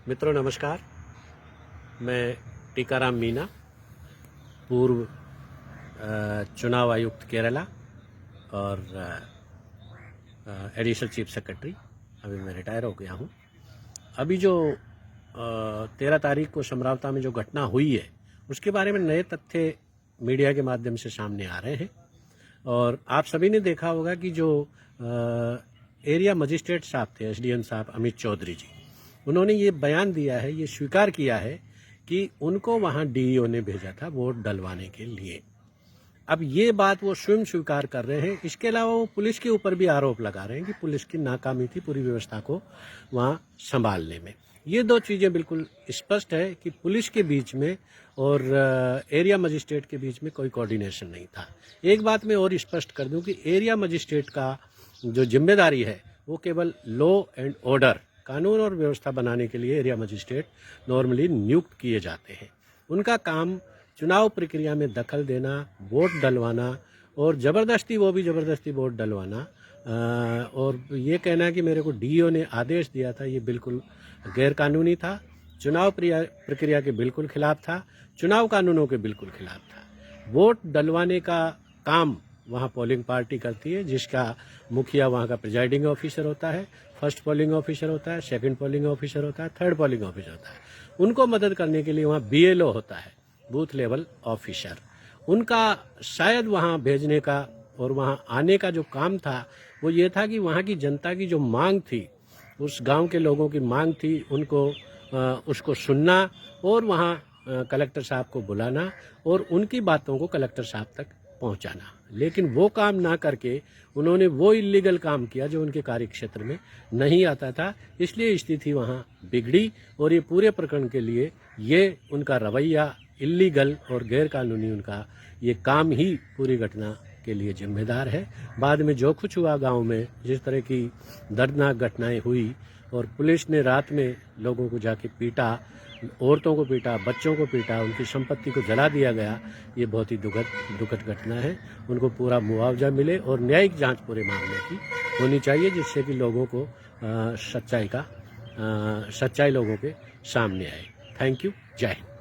मित्रों नमस्कार। मैं टीकाराम मीना, पूर्व चुनाव आयुक्त केरला और एडिशनल चीफ सेक्रेटरी, अभी मैं रिटायर हो गया हूँ। अभी जो 13 तारीख को समरावता में जो घटना हुई है उसके बारे में नए तथ्य मीडिया के माध्यम से सामने आ रहे हैं और आप सभी ने देखा होगा कि जो एरिया मजिस्ट्रेट साहब थे, एसडीएम साहब अमित चौधरी जी, उन्होंने ये बयान दिया है, ये स्वीकार किया है कि उनको वहां डीईओ ने भेजा था वोट डलवाने के लिए। अब ये बात वो स्वयं स्वीकार कर रहे हैं। इसके अलावा वो पुलिस के ऊपर भी आरोप लगा रहे हैं कि पुलिस की नाकामी थी पूरी व्यवस्था को वहां संभालने में। ये दो चीजें बिल्कुल स्पष्ट है कि पुलिस के बीच में और एरिया मजिस्ट्रेट के बीच में कोई कोऑर्डिनेशन नहीं था। एक बात मैं और स्पष्ट कर दूं कि एरिया मजिस्ट्रेट का जो जिम्मेदारी है वो केवल लॉ एंड ऑर्डर, कानून और व्यवस्था बनाने के लिए एरिया मजिस्ट्रेट नॉर्मली नियुक्त किए जाते हैं। उनका काम चुनाव प्रक्रिया में दखल देना, वोट डलवाना और ज़बरदस्ती, वो भी ज़बरदस्ती वोट डलवाना और ये कहना कि मेरे को डीईओ ने आदेश दिया था, ये बिल्कुल गैरकानूनी था, चुनाव प्रक्रिया के बिल्कुल खिलाफ था, चुनाव कानूनों के बिल्कुल खिलाफ था। वोट डलवाने का काम वहाँ पोलिंग पार्टी करती है, जिसका मुखिया वहाँ का प्रिजाइडिंग ऑफिसर होता है, फर्स्ट पोलिंग ऑफिसर होता है, सेकंड पोलिंग ऑफिसर होता है, थर्ड पोलिंग ऑफिसर होता है। उनको मदद करने के लिए वहाँ बीएलओ होता है, बूथ लेवल ऑफिसर। उनका शायद वहाँ भेजने का और वहाँ आने का जो काम था वो ये था कि वहाँ की जनता की जो मांग थी, उस गांव के लोगों की मांग थी, उनको उसको सुनना और वहाँ कलेक्टर साहब को बुलाना और उनकी बातों को कलेक्टर साहब तक पहुंचाना। लेकिन वो काम ना करके उन्होंने वो इल्लीगल काम किया जो उनके कार्य क्षेत्र में नहीं आता था। इसलिए स्थिति वहाँ बिगड़ी और ये पूरे प्रकरण के लिए ये उनका रवैया इल्लीगल और गैरकानूनी उनका ये काम ही पूरी घटना के लिए जिम्मेदार है। बाद में जो कुछ हुआ गांव में, जिस तरह की दर्दनाक घटनाएं हुई और पुलिस ने रात में लोगों को जाके पीटा, औरतों को पीटा, बच्चों को पीटा, उनकी संपत्ति को जला दिया गया, ये बहुत ही दुखद घटना है। उनको पूरा मुआवजा मिले और न्यायिक जांच पूरे मामले की होनी चाहिए, जिससे कि लोगों को सच्चाई लोगों के सामने आए। Thank you. जय हिंद।